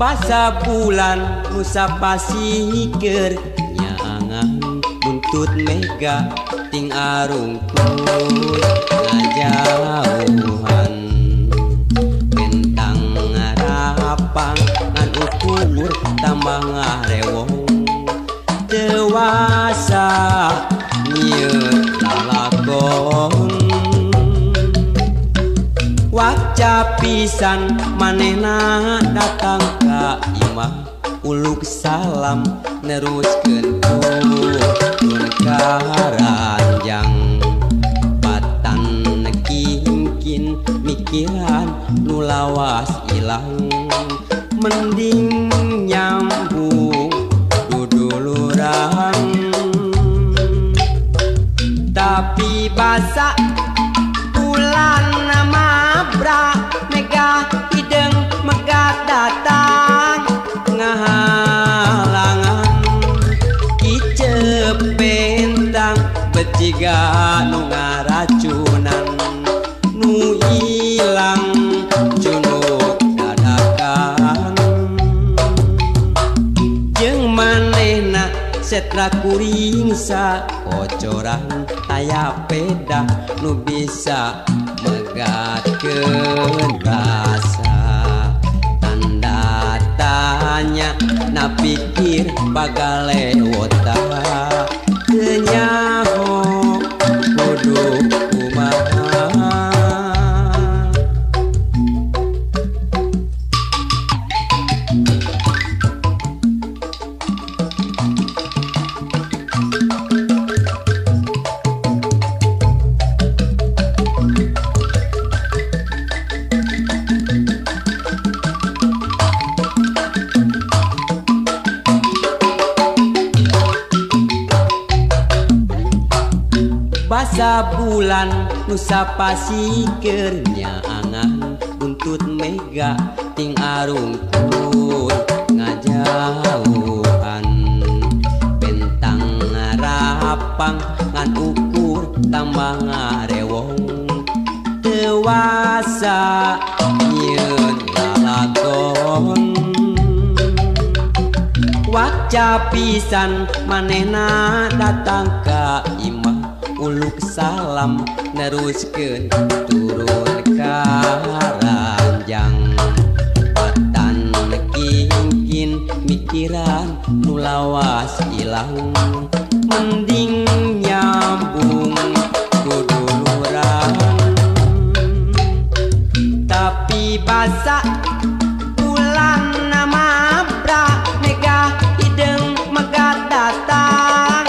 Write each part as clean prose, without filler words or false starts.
Basa bulan Nusa Pasikeun nyaangan buntut mega ting arungkul ngajauhan bentang ngarapang ngan ukur tambah ngarewong dewasa nyieun lalakon waca pisan manehna datang ka imah uluk salam neruskeun turun ka ranjang patan kingkin mikiran nu lawas ilang mending nyambung duduluran tapi basa bulan mabra mega hideng megat datang ngahalangan icep bentang beciga nu ngaracunan nu ilang junuk dadakan jeung manehna setra kuring sa kocoran aya peda nu bisa megatkeun rasa tanda tanya na pikir bagale wota teu nyaho kudu kumaha Basa bulan Nusa Pasikeun nyaangan buntut mega ting arungkul ngajauhan bentang ngarapang ngan ukur tambah ngarewong dewasa nyieun lalakon waca pisan manehna datang ka imah uluk salam neruskeun turun ka ranjang patan kingkin mikiran nu lawas ilang mending nyambung duduluran tapi basa bulan mabra mega hideng megat datang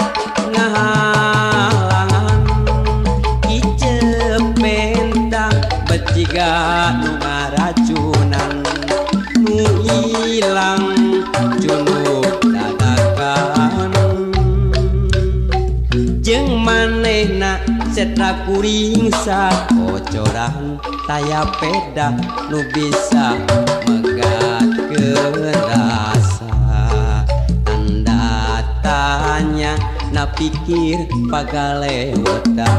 beciga nu ngaracunan nu ilang junuk dadakan jeung manehna setra kuring sa kocoran taya peda nu bisa megatkeun rasa tanda tanya na pikir bagale wota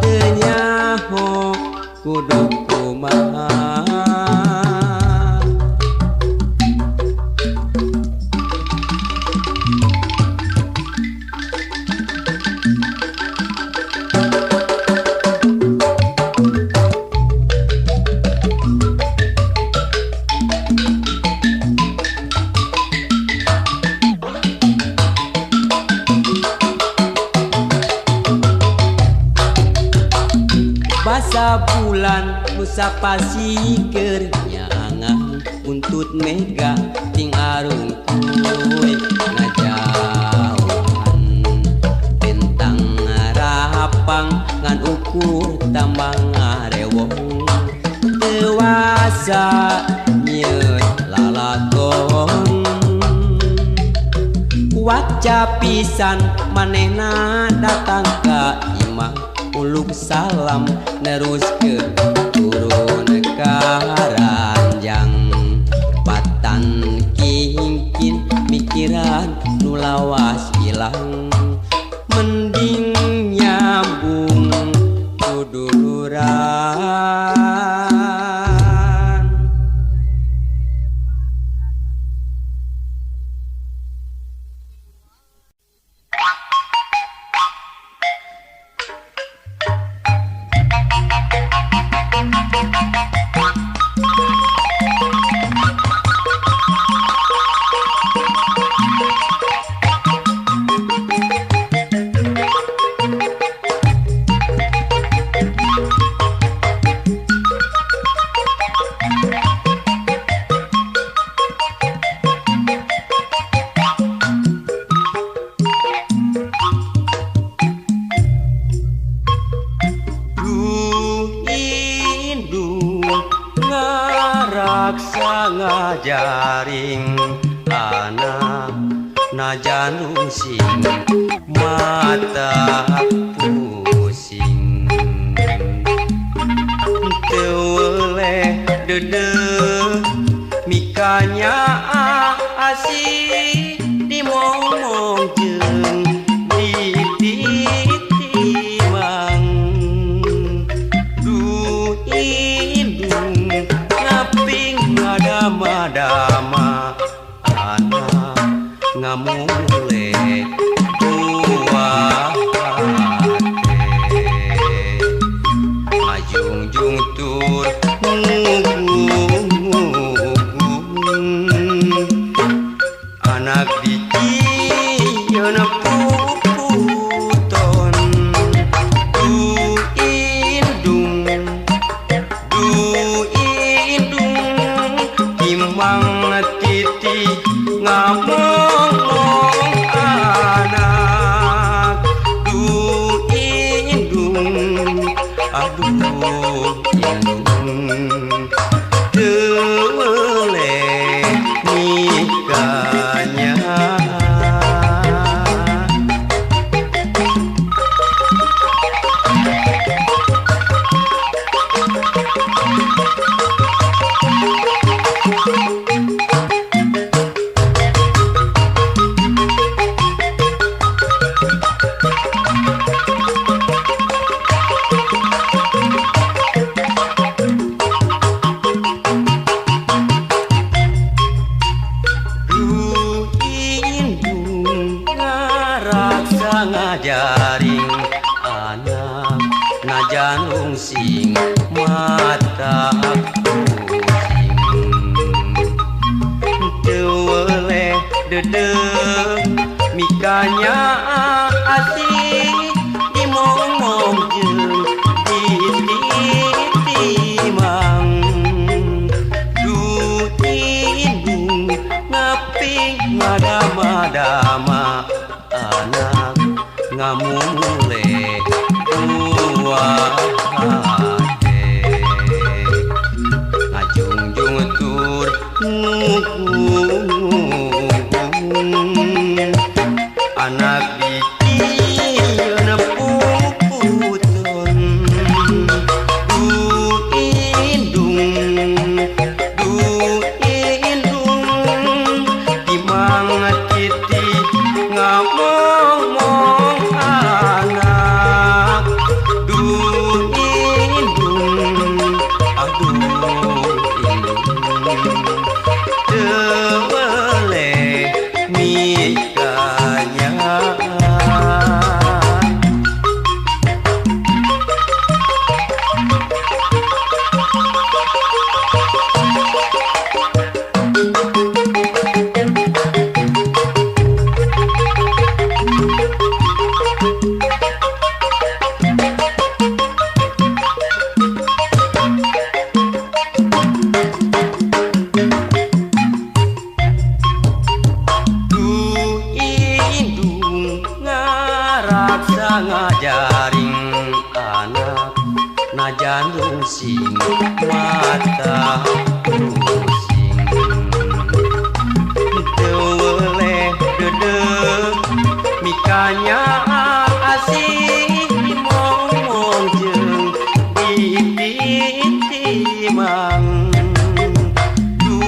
teu nyaho kudu kumaha basa bulan Nusa Pasikeun nyaangan buntut mega ting arungkul ngajauhan bentang ngarapang ngan ukur tambah ngarewong dewasa nyieun lalakon waca pisan manehna datang ka imah uluk salam neruskeun turun ka ranjang patan kingkin mikiran nu lawas ilang mending nyambung duduluran ngaraksa ngajaring anak najan sing mata pusing teu oleh dedeh mikanya asih dimomong jeung ditimang du indung ngaping ngadama-dama anak ngamule buah ajung-jung tur anak dicieun puputon du indung timbang titi ngamong anak du indung aduh indung boleh nikahnya ngajaring anak najan sing mata pusing teu oleh dedeh mikanya asih dimomong jeung ditimang du indung ngaping ngadama-dama anak ngamule buah ngajungjung tur anak dicieun puputon du indung timang titi ngamong anak du indung aduh indung teu boleh mikanya ngajaring anak najan sing mata pusing teu oleh dedeh mikanya asih dimomong jeung ditimang du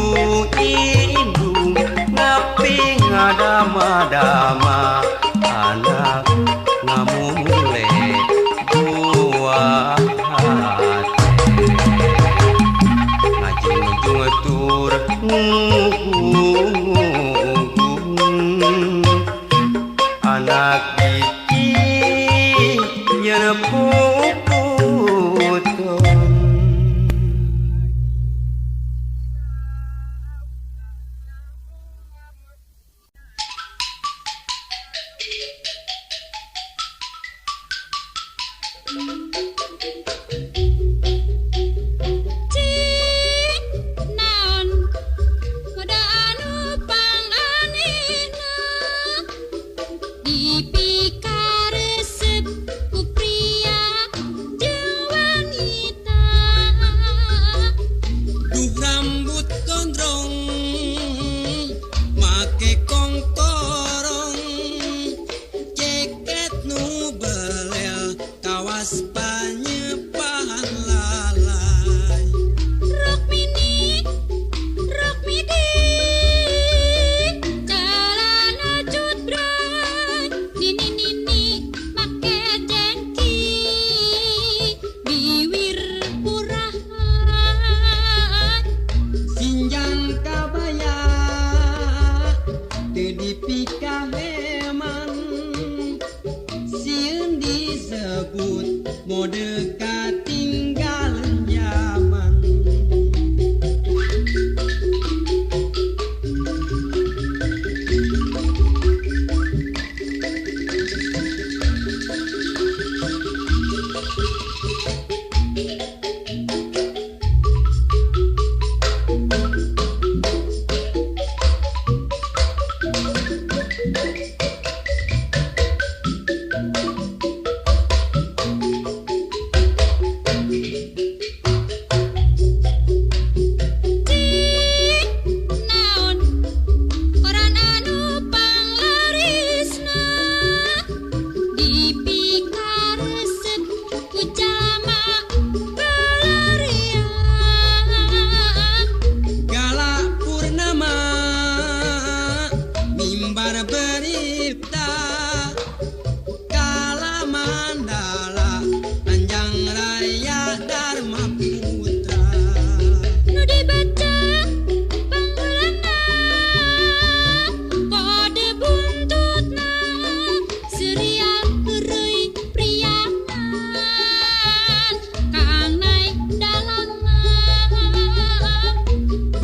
indung ngaping ngadama-dama anak ngamule buah ngajung-jung tur anak dicieun puputon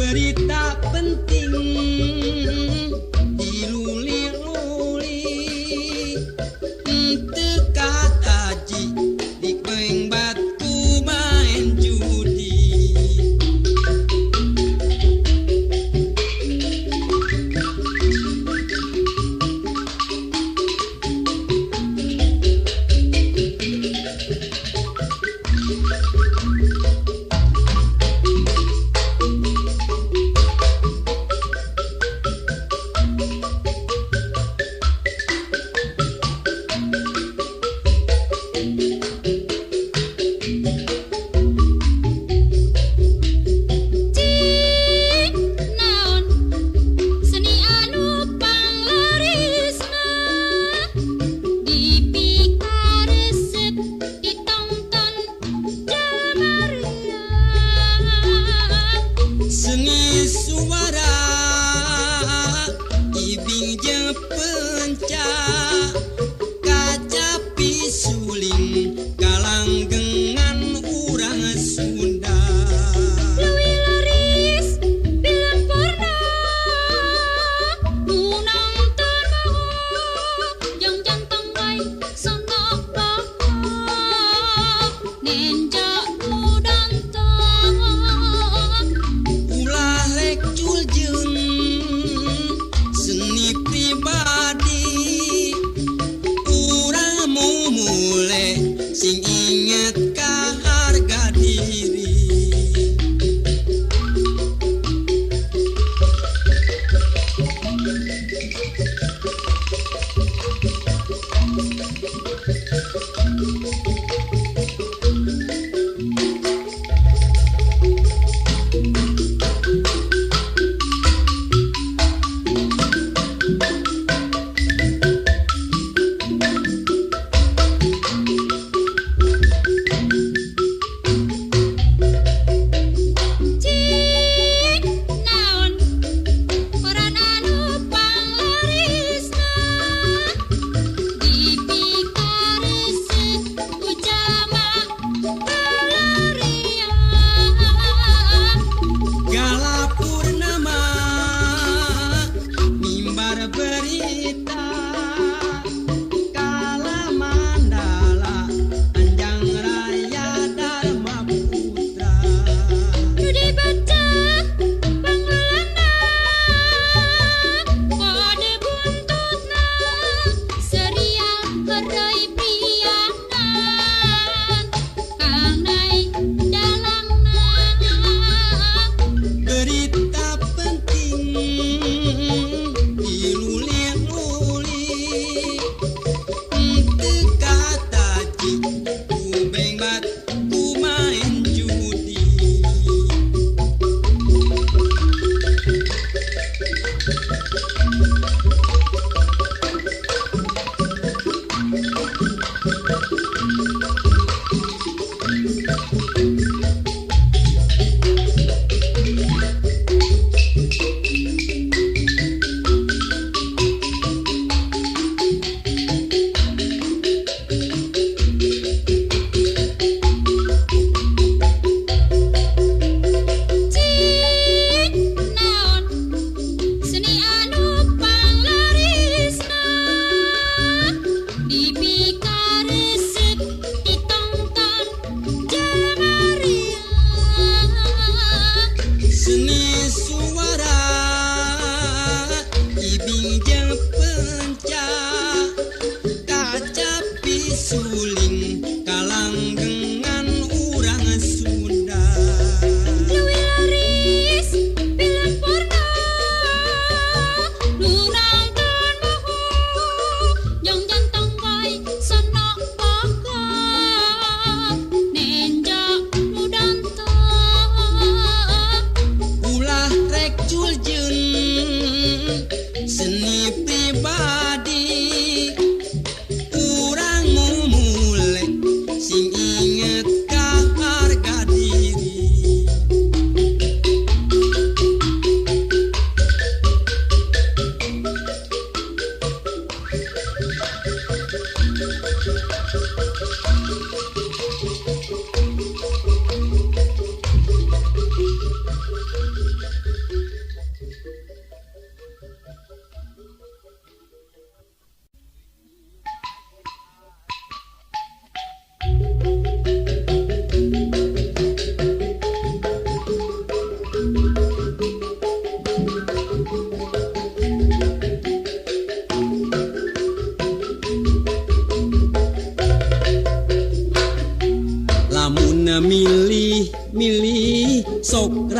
berita penting diluli-luli teka taji di peng batu main judi.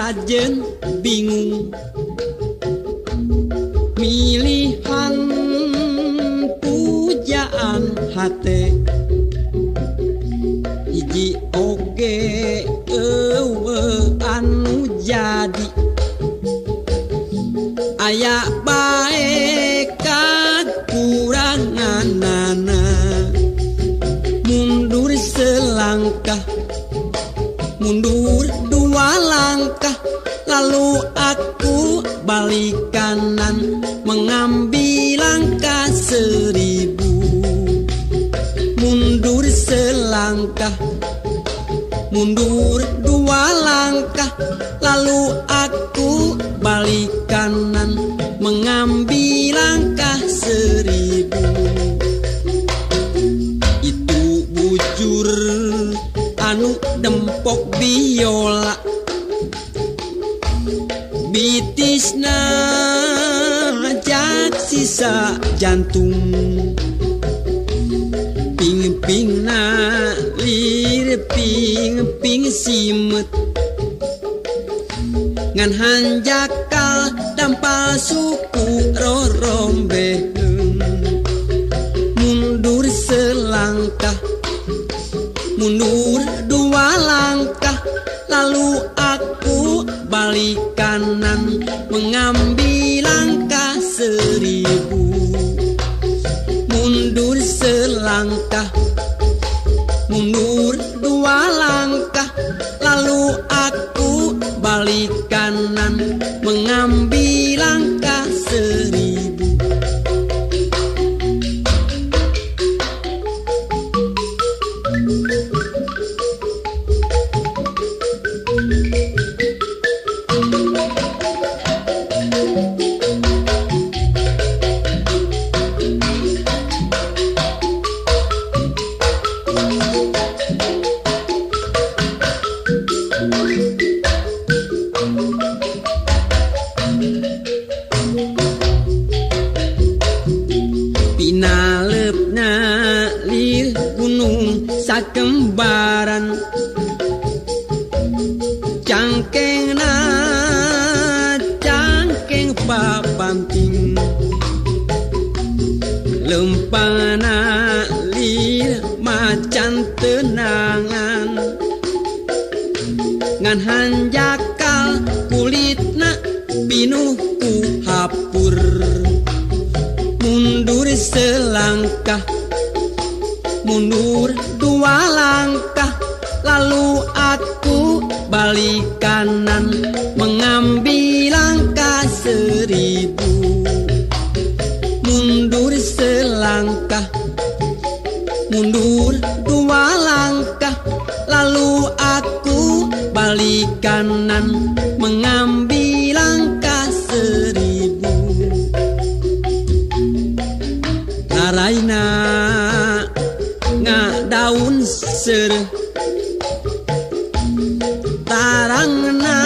sajen bingung milihan pujaan hate hiji oge anu jadi aya bae kakuranganana mundur selangkah mundur dua langkah lalu aku balik kanan mengambil langkah 1000 mundur selangkah mundur dua langkah lalu aku balik kanan mengambil langkah 1000 itu bujur anu dempok biola bitisna jak sisa jantung ping-pingna lir ping-ping simet ngan hanjakal dampal suku rorombeheun mundur selangkah mundur dua langkah lalu aku balik kanan mengambil langkah 1000 mundur selangkah mundur dua langkah lalu aku balik kanan mengambil langkah 1000 pinalepna lir gunung sakembaran cangkengna cangkeng papamping lempangna lir macan tenangan ngan hanjakal kulitna pinuh ku hapur mundur selangkah mundur dua langkah lalu aku balik kanan mengambil langkah 1000 mundur selangkah mundur dua langkah lalu aku balik kanan mengambil langkah 1000 Raina ngadaun sereh tarangna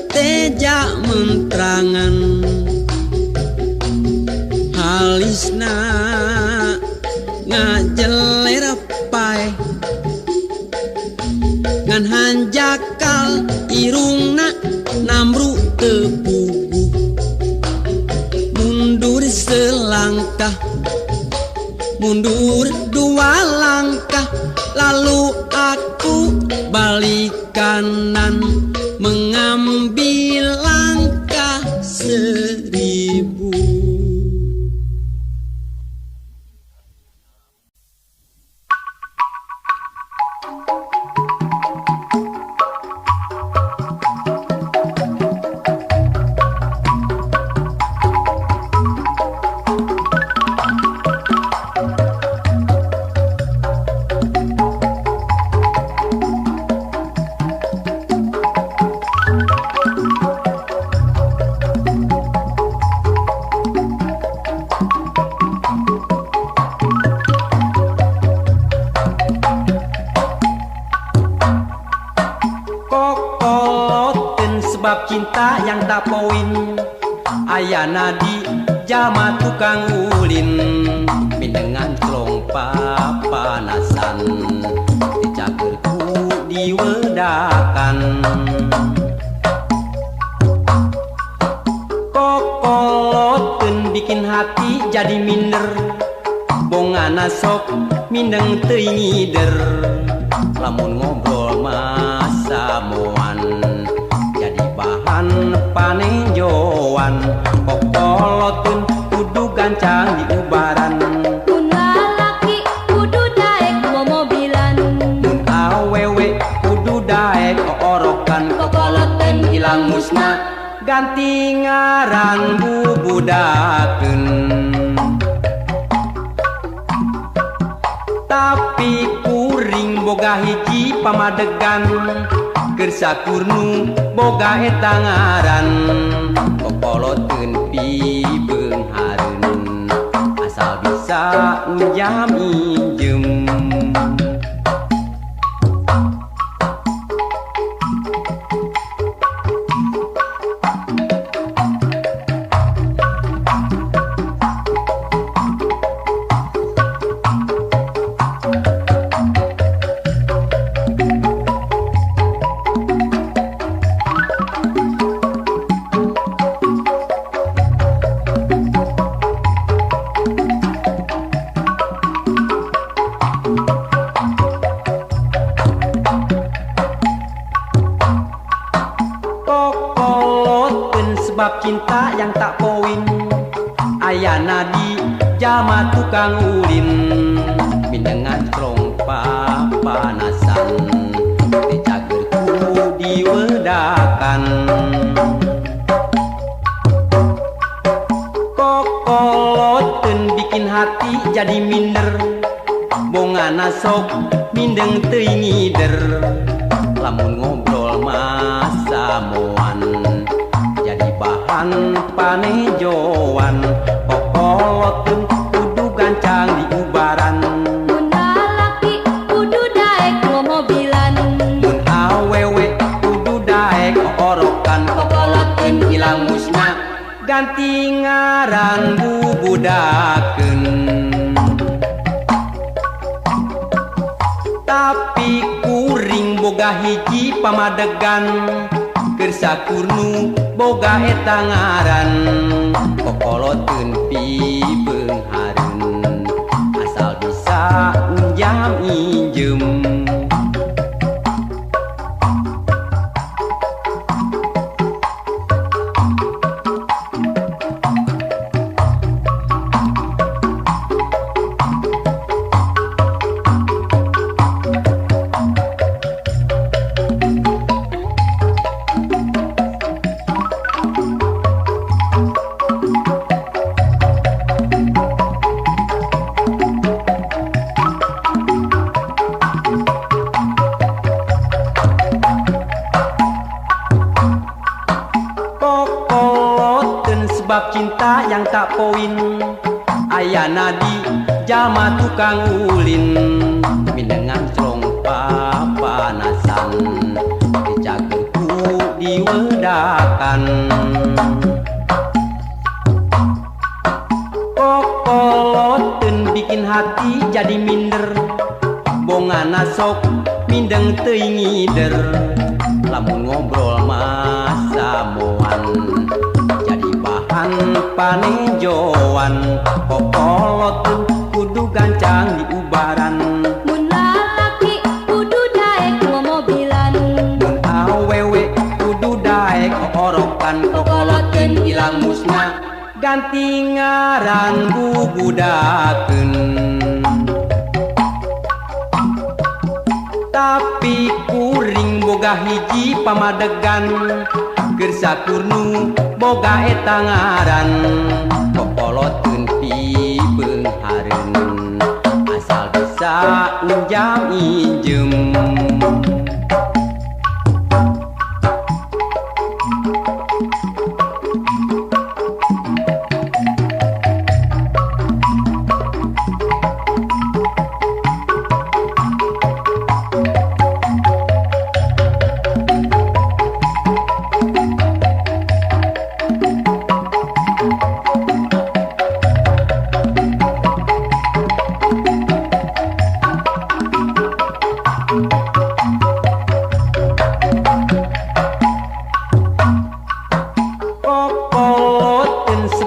teja mentrangan halisna ngajeler pae ngan hanjakal irungna namru tepugu mundur selangkah mundur dua langkah lalu aku balik kanan mengambil langkah 1000 Sebab cinta yang tak poin ayana di jama tukang ulin dengan kelong papanasan dicagerku diwedakan bikin hati jadi minder bongana sok mindeng teuing ngider lamun ngobrol masa moan jadi bahan panenjoan kokoloteun kudu gancang di ubaran mun lalaki kudu daek momobilan mun awewe kudu daek orokan kokoloteun hilang musna ganti ngaran bubudakeun tapi kuring boga hiji pamadegan keur sakurnu boga eta ngaran kokoloteun pibeung hareun asal bisa njam injem sebab cinta yang tak poin ayana di jama tukang ulin mindengan strong papanasan dicagerku diwedakan kokoloteun bikin hati jadi minder bongana sok mindeng teuing ngider lamun ngobrol masa moan bahan panejoan kokoloteun kudu gancang di ubaran mun lalaki kudu daek momobilan mun awewe kudu daek orokan kokoloteun hilang musna ganti ngaran bubudakeun tapi kuring boga hiji pamadegan keur sakurnu boga eta ngaran kokoloteun pibeung hareun asal bisa njam injem sebab cinta yang tak poin ayana di jama tukang ulin mindengan strong papanasan dicagerku diwedakan kokoloteun bikin hati jadi minder bongana sok mindeng teuing ngider lamun ngobrol masa moan panejoan kokoloteun kudu gancang di ubaran mun lalaki kudu daek momobilan mun awewe kudu daek orokan kokoloteun hilang musna ganti ngaran bubudakeun tapi kuring boga hiji pamadegan keur sakurnu boga eta ngaran kokoloteun pibeung hareun asal bisa njam injem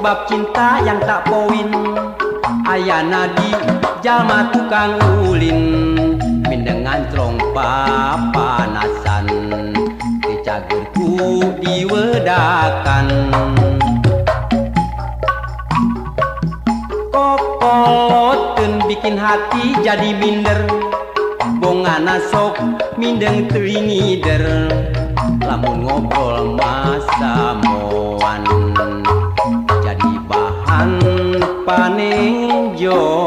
sebab cinta yang tak poin ayana di jalma tukang ulin mindengan trompa panasan dicagerku diwedakan kokoloten bikin hati jadi minder bongana sok mindeng teringider lamun ngobrol masa moan jadi bahan panenjoan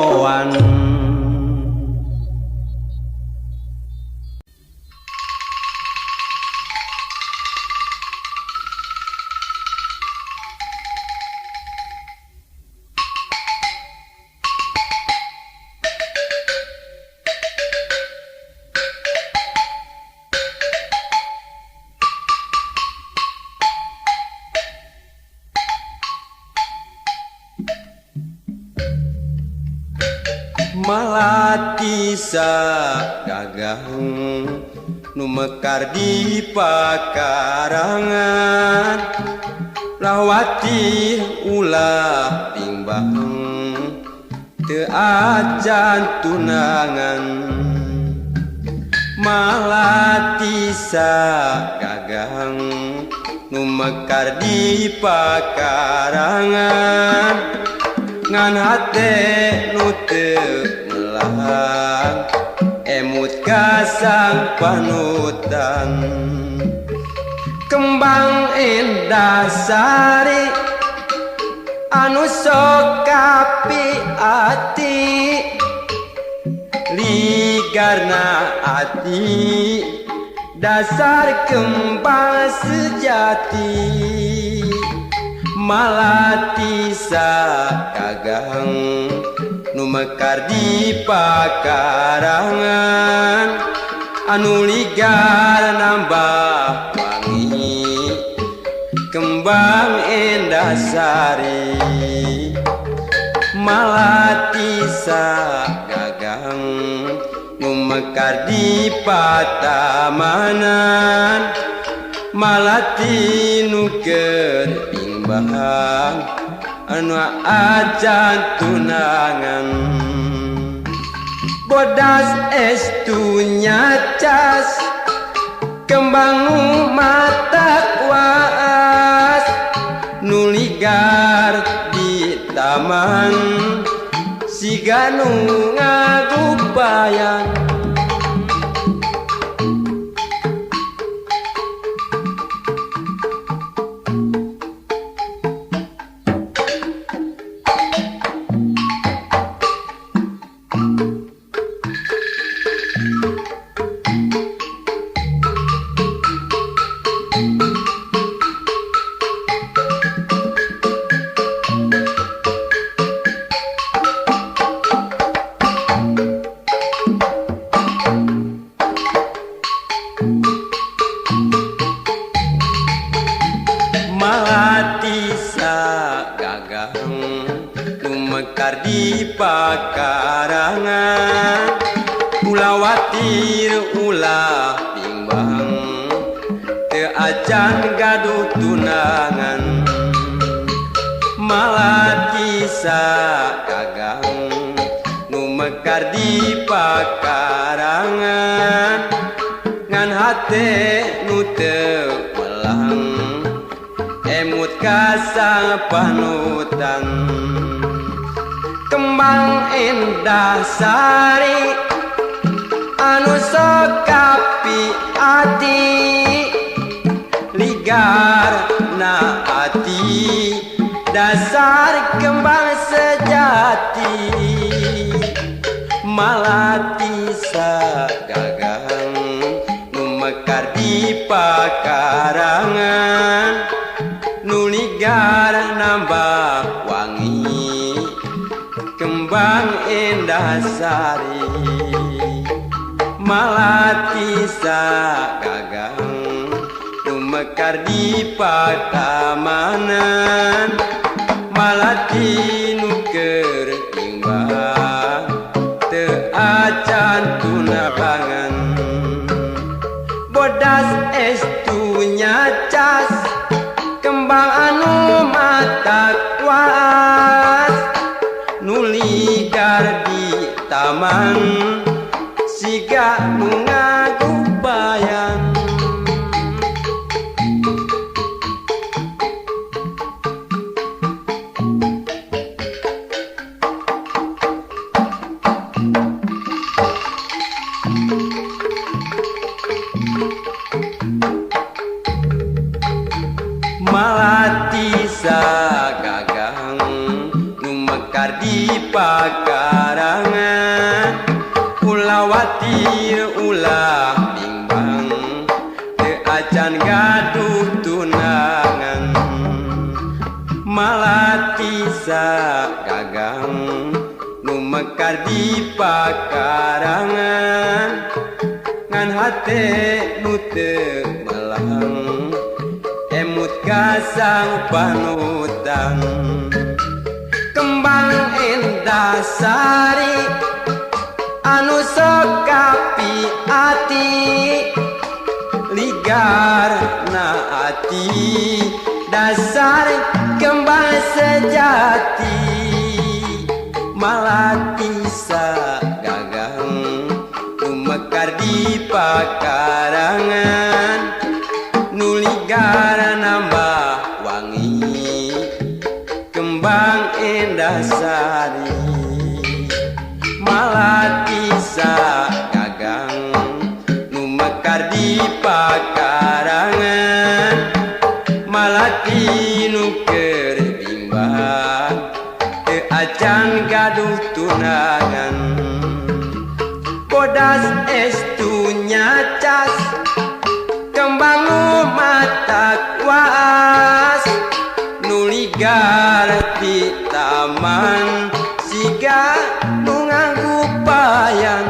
malati sagagahung nu mekar di pakarangan lawati ulah timbang teu acan tunangan malati sagagahung nu mekar di pakarangan ngan hate nu teu melang emut kasang panutan kembang indah sari anu sok kapi ati ligarna ati dasar kembang sejati malati sakagang nu mekar di pakarangan anu ligar nambah wangi kembang indah sari malati sakagang nu mekar di patamanan malati nu keur bahang anu acan tunangan bodas estunya cas kembang nu mata kuas nu ligar di taman siga nu ngagupayan malati sagagang nu mekar di pakarangan ulah watir ulah bimbang teu acan gaduh tunangan malati sagagang nu mekar di pakarangan ngan hate nu teu melang emut kasang panutan kembang indah sari anu sok kapi ati ligar na ati dasar kembang sejati malati sagagang nu mekar di pakarangan nu ligar nambah wangi kembang indah sari malati sagagang nu mekar di patamanan malati nu keur imbang teu acan tunangan bodas estunya cas kembang anu mata kuat taman siga nu ngagupayan. Malati sagagang nu mekar di pakarangan, ulawati ulah bimbang teu acan gaduh tunangan. Malati sagagang nu mekar di pakarangan, ngan hate nu teu melang emut kasang panutan. Kembang endah sari anu sok kapi ati, ligar na ati dasar kembang sejati. Malati sagagang nu mekar di pakarangan, nu ligar nambah wangi kembang endah sari. Malati sagagang nu mekar di pakarangan, malati nu keur bimbang teu acan gaduh tunangan. Bodas estu nyacas kembang mata kuas, nu ligar di taman siga nu ngagupayan.